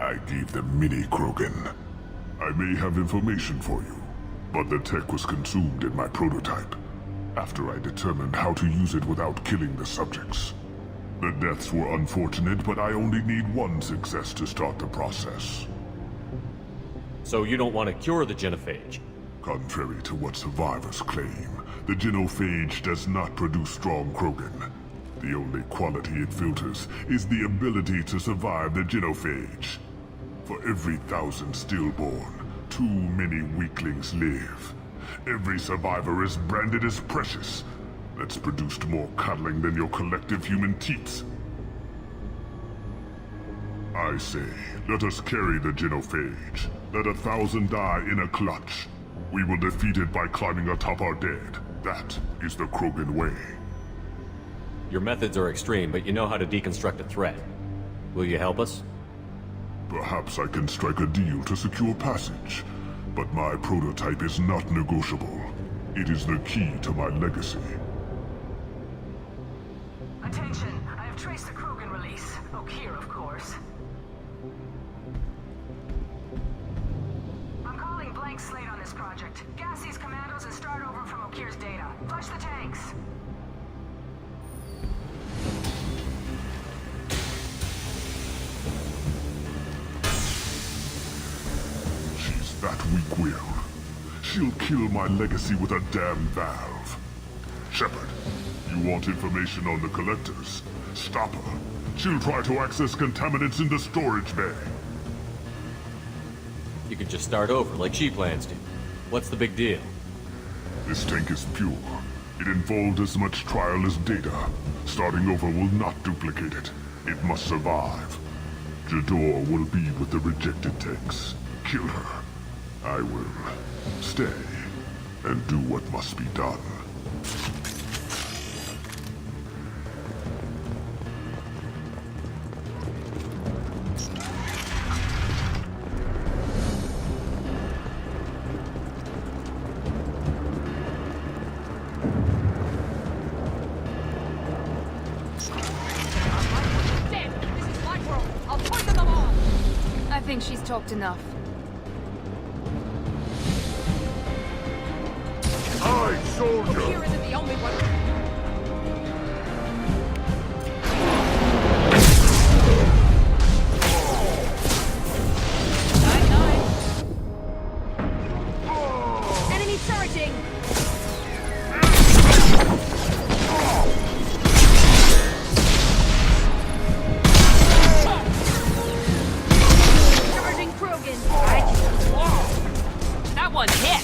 I gave them mini krogan. I may have information for you, but the tech was consumed in my prototype, after I determined how to use it without killing the subjects. The deaths were unfortunate, but I only need one success to start the process. So you don't want to cure the genophage? Contrary to what survivors claim, the genophage does not produce strong krogan. The only quality it filters is the ability to survive the genophage. For every 1,000 stillborn, too many weaklings live. Every survivor is branded as precious. That's produced more cuddling than your collective human teats. I say, let us carry the genophage. Let 1,000 die in a clutch. We will defeat it by climbing atop our dead. That is the Krogan way. Your methods are extreme, but you know how to deconstruct a threat. Will you help us? Perhaps I can strike a deal to secure passage, but my prototype is not negotiable. It is the key to my legacy. Attention, I have traced the Krogan release. Okeer, of course. I'm calling blank slate on this project. Gas these commandos and start over from Okeer's data. Flush the tanks. She's that weak-willed. She'll kill my legacy with a damn valve. Shepard, you want information on the collectors? Stop her. She'll try to access contaminants in the storage bay. You could just start over, like she plans to. What's the big deal? This tank is pure. It involved as much trial as data. Starting over will not duplicate it. It must survive. Jador will be with the rejected tanks. Kill her. I will stay and do what must be done. I think she's talked enough. Aye, soldier! Here isn't the only one. Enemy charging! Charging Krogan! That one hit!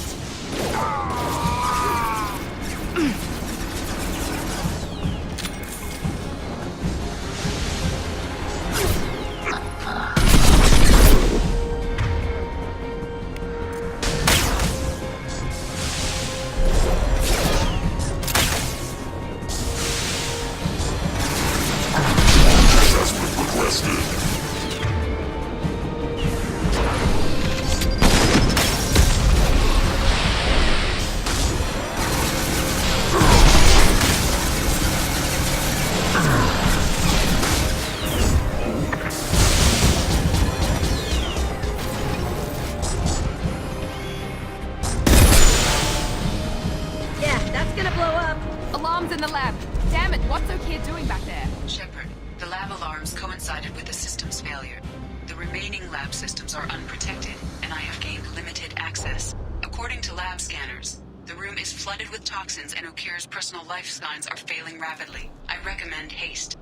Alarms in the lab. Damn it, what's Okeer doing back there? Shepard, the lab alarms coincided with the system's failure. The remaining lab systems are unprotected, and I have gained limited access. According to lab scanners, the room is flooded with toxins and Okeer's personal life signs are failing rapidly. I recommend haste.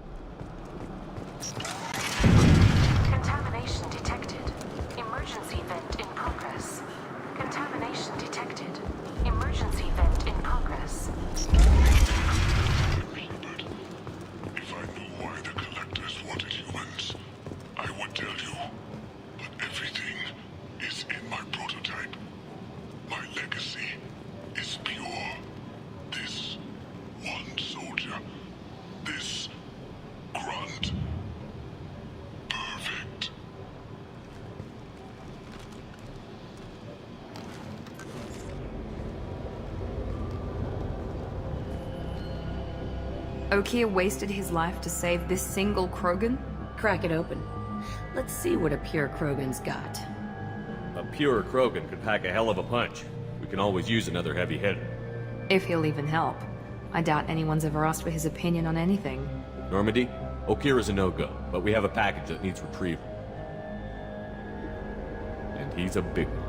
Contamination detected. Emergency vent in progress. Contamination detected. Emergency vent in progress. Shepard, if I knew why the collectors wanted humans, I would tell you. But everything is in my prototype. My legacy is pure. This one soldier. This grunt. Perfect. Okeer wasted his life to save this single Krogan? Crack it open. Let's see what a pure Krogan's got. A pure krogan could pack a hell of a punch. We can always use another heavy hitter. If he'll even help. I doubt anyone's ever asked for his opinion on anything. Normandy, Okir is a no-go, but we have a package that needs retrieval. And he's a big one.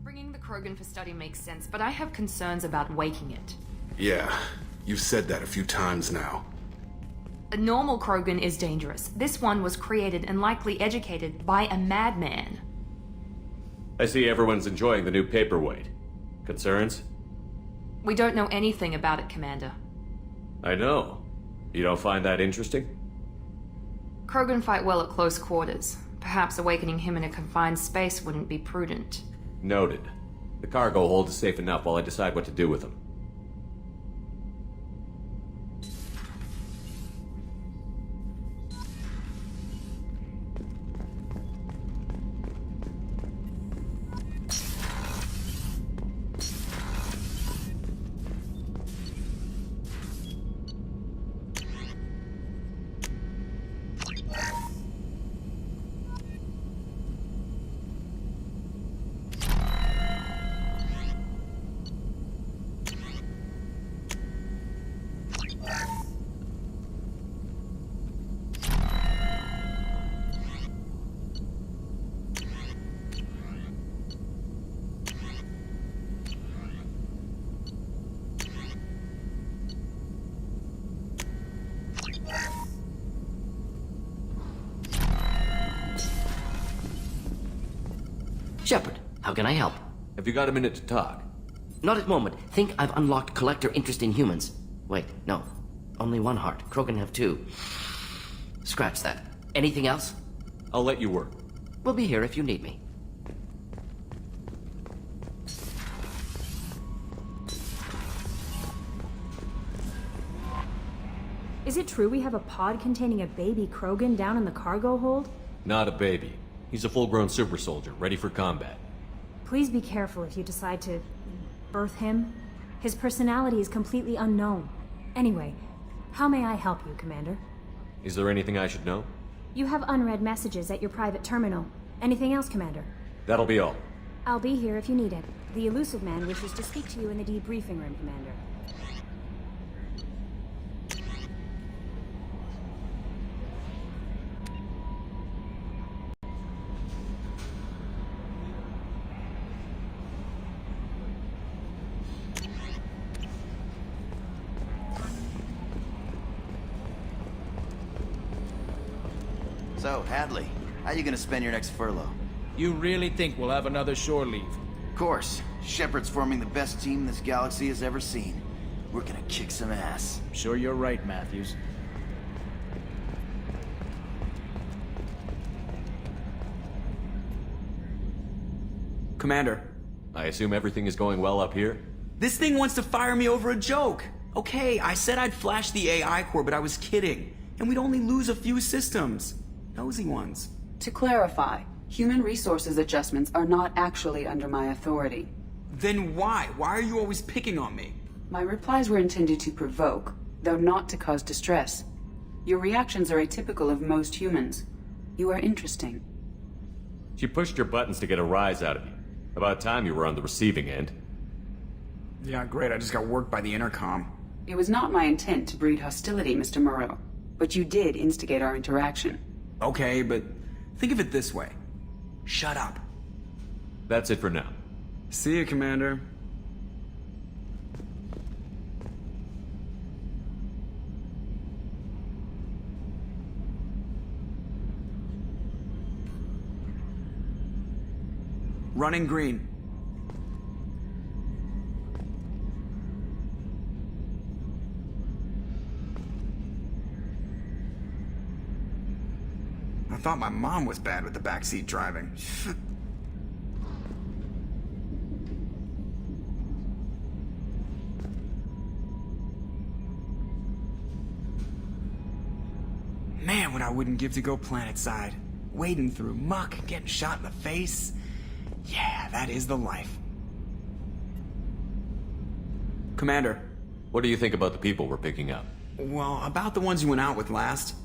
Bringing the krogan for study makes sense, but I have concerns about waking it. Yeah, you've said that a few times now. A normal krogan is dangerous. This one was created and likely educated by a madman. I see everyone's enjoying the new paperweight. Concerns? We don't know anything about it, Commander. I know. You don't find that interesting? Krogan fight well at close quarters. Perhaps awakening him in a confined space wouldn't be prudent. Noted. The cargo hold is safe enough while I decide what to do with him. Shepard, how can I help? Have you got a minute to talk? Not at the moment. Think I've unlocked collector interest in humans. Wait, no. Only one heart. Krogan have two. Scratch that. Anything else? I'll let you work. We'll be here if you need me. Is it true we have a pod containing a baby Krogan down in the cargo hold? Not a baby. He's a full-grown super soldier, ready for combat. Please be careful if you decide to birth him. His personality is completely unknown. Anyway, how may I help you, Commander? Is there anything I should know? You have unread messages at your private terminal. Anything else, Commander? That'll be all. I'll be here if you need it. The elusive man wishes to speak to you in the debriefing room, Commander. So, Hadley, how you gonna spend your next furlough? You really think we'll have another shore leave? Of course. Shepard's forming the best team this galaxy has ever seen. We're gonna kick some ass. I'm sure you're right, Matthews. Commander. I assume everything is going well up here? This thing wants to fire me over a joke. Okay, I said I'd flash the AI core, but I was kidding. And we'd only lose a few systems. Nosy ones. To clarify, human resources adjustments are not actually under my authority. Then why? Why are you always picking on me? My replies were intended to provoke, though not to cause distress. Your reactions are atypical of most humans. You are interesting. She pushed your buttons to get a rise out of you. About time you were on the receiving end. Yeah, great. I just got worked by the intercom. It was not my intent to breed hostility, Mr. Moreau, but you did instigate our interaction. Okay, but think of it this way. Shut up. That's it for now. See you, Commander. Running green. thought my mom was bad with the backseat driving. Man, what I wouldn't give to go planetside. Wading through muck, getting shot in the face. Yeah, that is the life. Commander. What do you think about the people we're picking up? Well, about the ones you went out with last,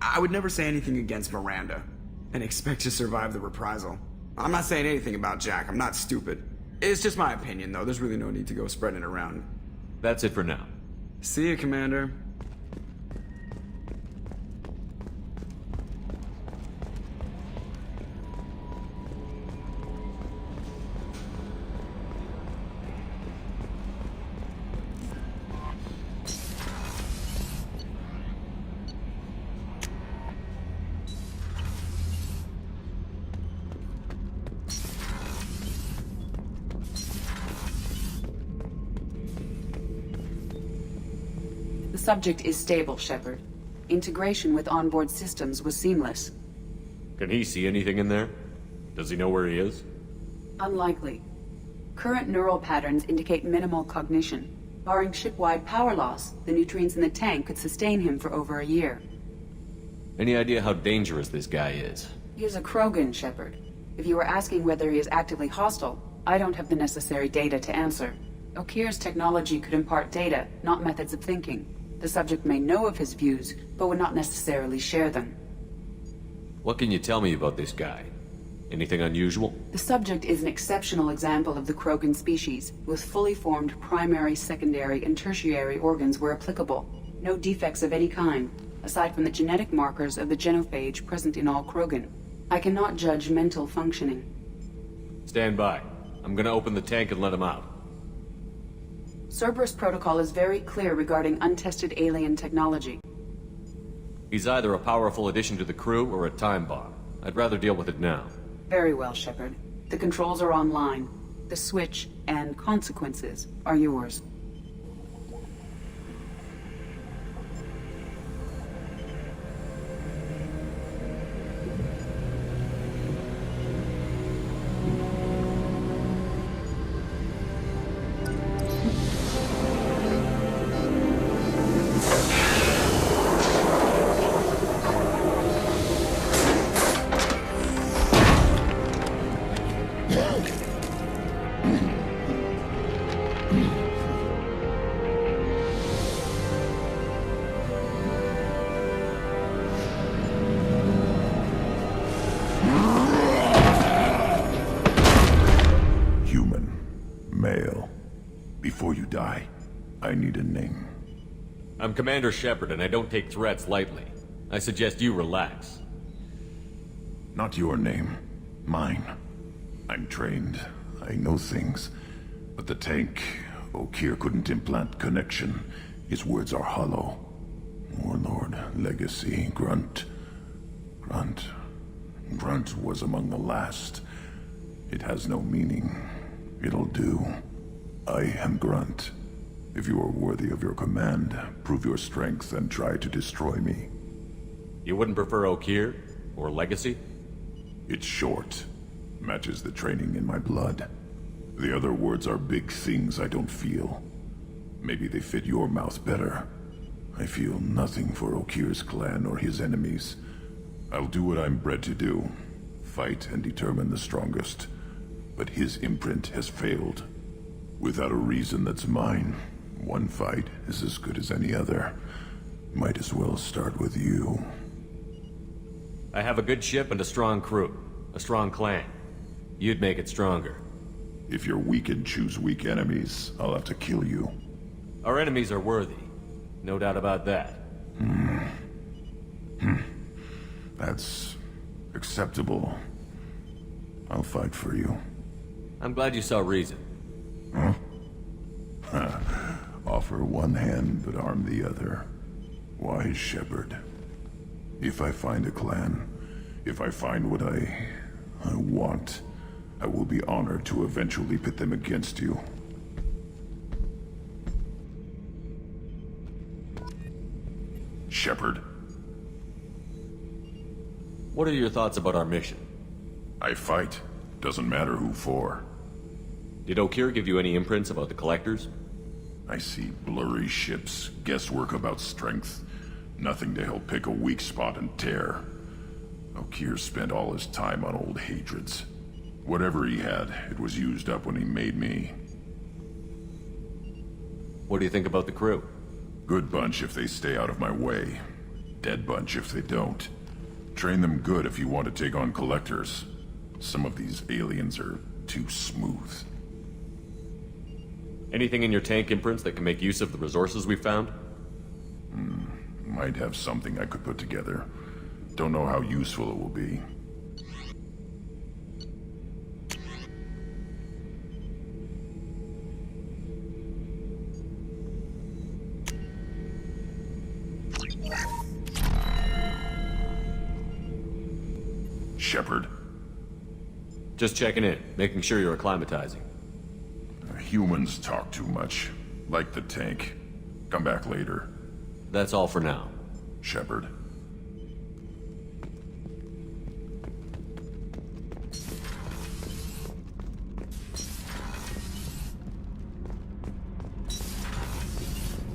I would never say anything against Miranda and expect to survive the reprisal. I'm not saying anything about Jack, I'm not stupid. It's just my opinion, though. There's really no need to go spreading it around. That's it for now. See you, Commander. The subject is stable, Shepard. Integration with onboard systems was seamless. Can he see anything in there? Does he know where he is? Unlikely. Current neural patterns indicate minimal cognition. Barring ship-wide power loss, the nutrients in the tank could sustain him for over a year. Any idea how dangerous this guy is? He is a Krogan, Shepard. If you were asking whether he is actively hostile, I don't have the necessary data to answer. Okeer's technology could impart data, not methods of thinking. The subject may know of his views, but would not necessarily share them. What can you tell me about this guy? Anything unusual? The subject is an exceptional example of the Krogan species, with fully formed primary, secondary, and tertiary organs where applicable. No defects of any kind, aside from the genetic markers of the genophage present in all Krogan. I cannot judge mental functioning. Stand by. I'm gonna open the tank and let him out. Cerberus protocol is very clear regarding untested alien technology. He's either a powerful addition to the crew or a time bomb. I'd rather deal with it now. Very well, Shepard. The controls are online. The switch and consequences are yours. Before you die, I need a name. I'm Commander Shepard, and I don't take threats lightly. I suggest you relax. Not your name. Mine. I'm trained. I know things. But the tank, Okeer couldn't implant connection. His words are hollow. Warlord, Legacy, Grunt. Grunt was among the last. It has no meaning. It'll do. I am Grunt. If you are worthy of your command, prove your strength and try to destroy me. You wouldn't prefer Okeer? Or Legacy? It's short. Matches the training in my blood. The other words are big things I don't feel. Maybe they fit your mouth better. I feel nothing for Okeer's clan or his enemies. I'll do what I'm bred to do. Fight and determine the strongest. But his imprint has failed. Without a reason that's mine, one fight is as good as any other. Might as well start with you. I have a good ship and a strong crew. A strong clan. You'd make it stronger. If you're weak and choose weak enemies, I'll have to kill you. Our enemies are worthy. No doubt about that. That's acceptable. I'll fight for you. I'm glad you saw reason. Huh? Offer one hand, but arm the other. Wise Shepard. If I find a clan, if I find what I want, I will be honored to eventually pit them against you. Shepard. What are your thoughts about our mission? I fight. Doesn't matter who for. Did O'Keefe give you any imprints about the Collectors? I see blurry ships, guesswork about strength. Nothing to help pick a weak spot and tear. O'Keefe spent all his time on old hatreds. Whatever he had, it was used up when he made me. What do you think about the crew? Good bunch if they stay out of my way. Dead bunch if they don't. Train them good if you want to take on Collectors. Some of these aliens are too smooth. Anything in your tank imprints that can make use of the resources we found? Might have something I could put together. Don't know how useful it will be. Shepard. Just checking in, making sure you're acclimatizing. Humans talk too much. Like the tank. Come back later. That's all for now. Shepard.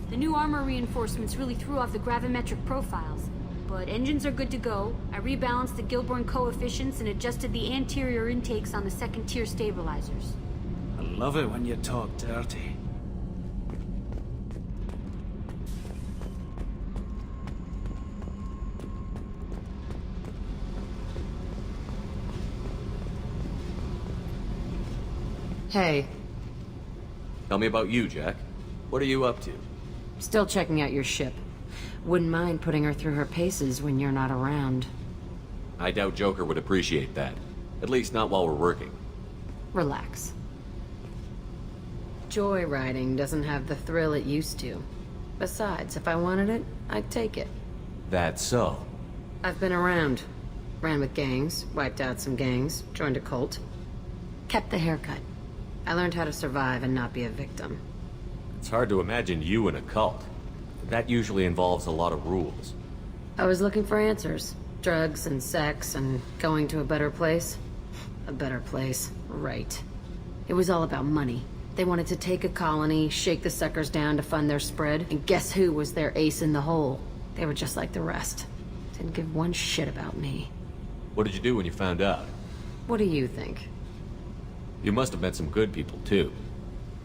The new armor reinforcements really threw off the gravimetric profiles. But engines are good to go. I rebalanced the Gilborn coefficients and adjusted the anterior intakes on the second-tier stabilizers. I love it when you talk dirty. Hey, Tell me about you, Jack. What are you up to? still checking out your ship. Wouldn't mind putting her through her paces when you're not around. I doubt Joker would appreciate that. At least not while we're working. Relax. Joyriding doesn't have the thrill it used to. Besides, if I wanted it, I'd take it. That's so. I've been around. Ran with gangs, wiped out some gangs, joined a cult. Kept the haircut. I learned how to survive and not be a victim. It's hard to imagine you in a cult. That usually involves a lot of rules. I was looking for answers. Drugs and sex and going to a better place. A better place, right. It was all about money. They wanted to take a colony, shake the suckers down to fund their spread, and guess who was their ace in the hole? They were just like the rest. Didn't give one shit about me. What did you do when you found out? What do you think? You must have met some good people, too.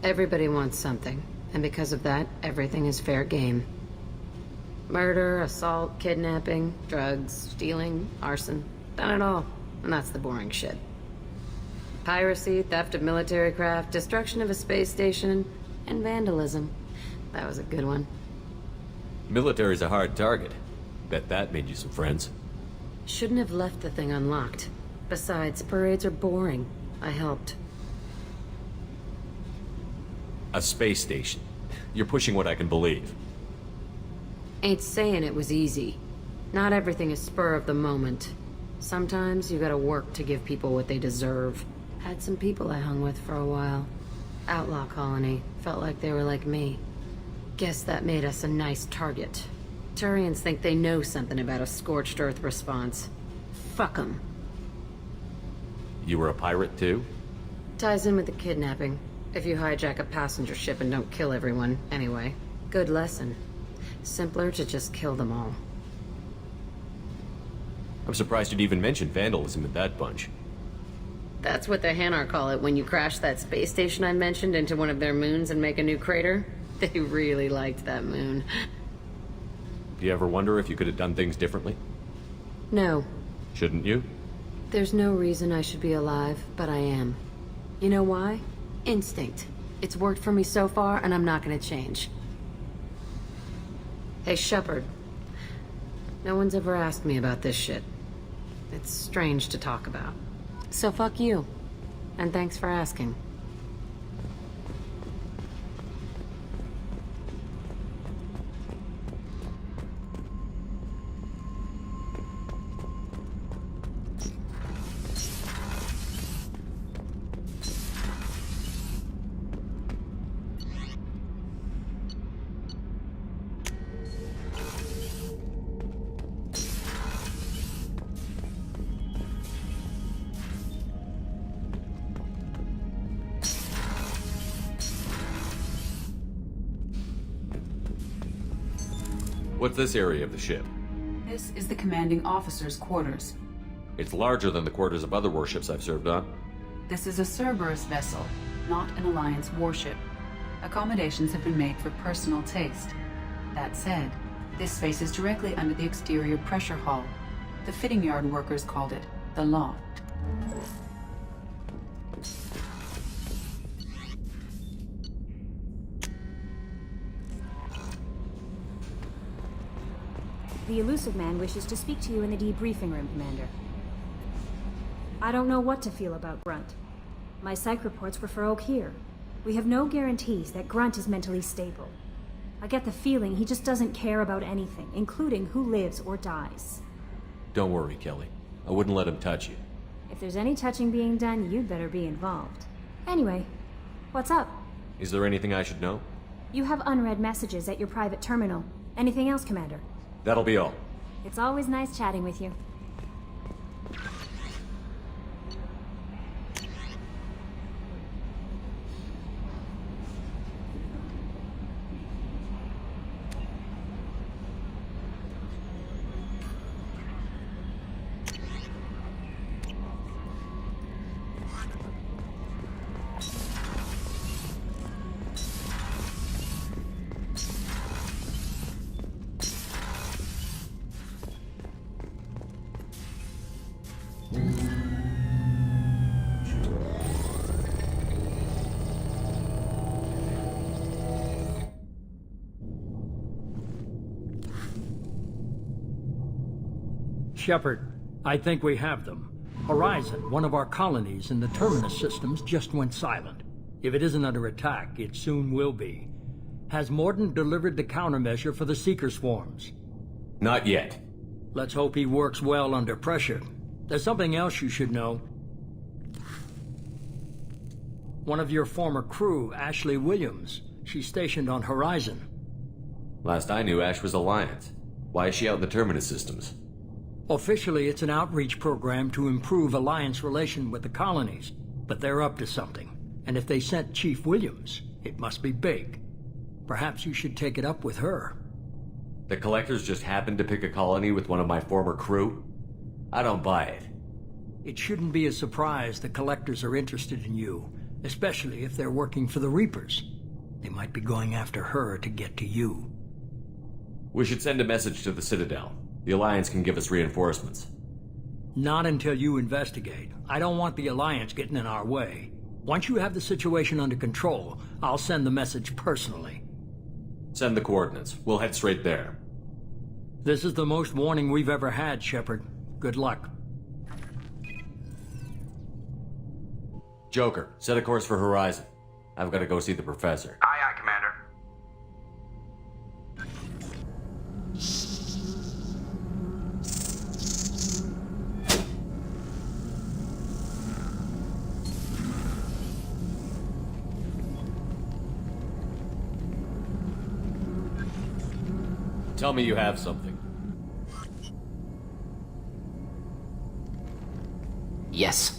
Everybody wants something, and because of that, everything is fair game. Murder, assault, kidnapping, drugs, stealing, arson. Done it all. And that's the boring shit. Piracy, theft of military craft, destruction of a space station, and vandalism. That was a good one. Military's a hard target. Bet that made you some friends. Shouldn't have left the thing unlocked. Besides, parades are boring. I helped. A space station. You're pushing what I can believe. Ain't saying it was easy. Not everything is spur of the moment. Sometimes you gotta work to give people what they deserve. Had some people I hung with for a while. Outlaw colony. Felt like they were like me. Guess that made us a nice target. Turians think they know something about a scorched earth response. Fuck 'em. You were a pirate, too? Ties in with the kidnapping. If you hijack a passenger ship and don't kill everyone, anyway. Good lesson. Simpler to just kill them all. I'm surprised you'd even mention vandalism in that bunch. That's what the Hanar call it when you crash that space station I mentioned into one of their moons and make a new crater. They really liked that moon. Do you ever wonder if you could have done things differently? No. Shouldn't you? There's no reason I should be alive, but I am. You know why? Instinct. It's worked for me so far, and I'm not gonna change. Hey, Shepard. No one's ever asked me about this shit. It's strange to talk about. So fuck you. And thanks for asking. What's this area of the ship? This is the commanding officer's quarters. It's larger than the quarters of other warships I've served on. This is a Cerberus vessel, not an Alliance warship. Accommodations have been made for personal taste. That said, this space is directly under the exterior pressure hull. The fitting yard workers called it the loft. The elusive man wishes to speak to you in the debriefing room, Commander. I don't know what to feel about Grunt. My psych reports were for Oak-Here. We have no guarantees that Grunt is mentally stable. I get the feeling he just doesn't care about anything, including who lives or dies. Don't worry, Kelly. I wouldn't let him touch you. If there's any touching being done, you'd better be involved. Anyway, what's up? Is there anything I should know? You have unread messages at your private terminal. Anything else, Commander? That'll be all. It's always nice chatting with you. Shepard, I think we have them. Horizon, one of our colonies in the Terminus systems, just went silent. If it isn't under attack, it soon will be. Has Mordant delivered the countermeasure for the Seeker swarms? Not yet. Let's hope he works well under pressure. There's something else you should know. One of your former crew, Ashley Williams, she's stationed on Horizon. Last I knew, Ash was Alliance. Why is she out in the Terminus systems? Officially, it's an outreach program to improve Alliance relation with the colonies, but they're up to something. And if they sent Chief Williams, it must be big. Perhaps you should take it up with her. The Collectors just happened to pick a colony with one of my former crew? I don't buy it. It shouldn't be a surprise the Collectors are interested in you, especially if they're working for the Reapers. They might be going after her to get to you. We should send a message to the Citadel. The Alliance can give us reinforcements. Not until you investigate. I don't want the Alliance getting in our way. Once you have the situation under control, I'll send the message personally. Send the coordinates. We'll head straight there. This is the most warning we've ever had, Shepard. Good luck. Joker, set a course for Horizon. I've got to go see the Professor. Aye, aye, Commander. Tell me you have something. Yes.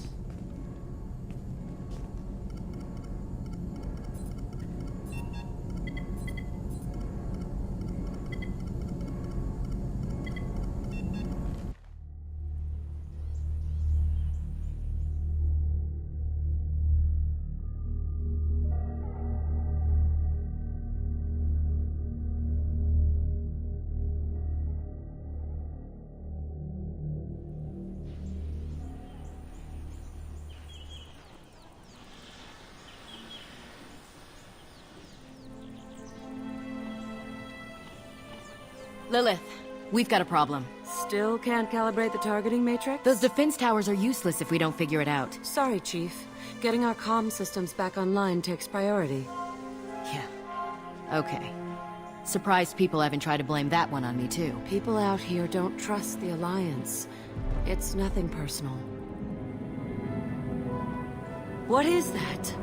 Lilith, we've got a problem. Still can't calibrate the targeting matrix? Those defense towers are useless if we don't figure it out. Sorry, Chief. Getting our comm systems back online takes priority. Yeah. Okay. Surprised people haven't tried to blame that one on me, too. People out here don't trust the Alliance. It's nothing personal. What is that?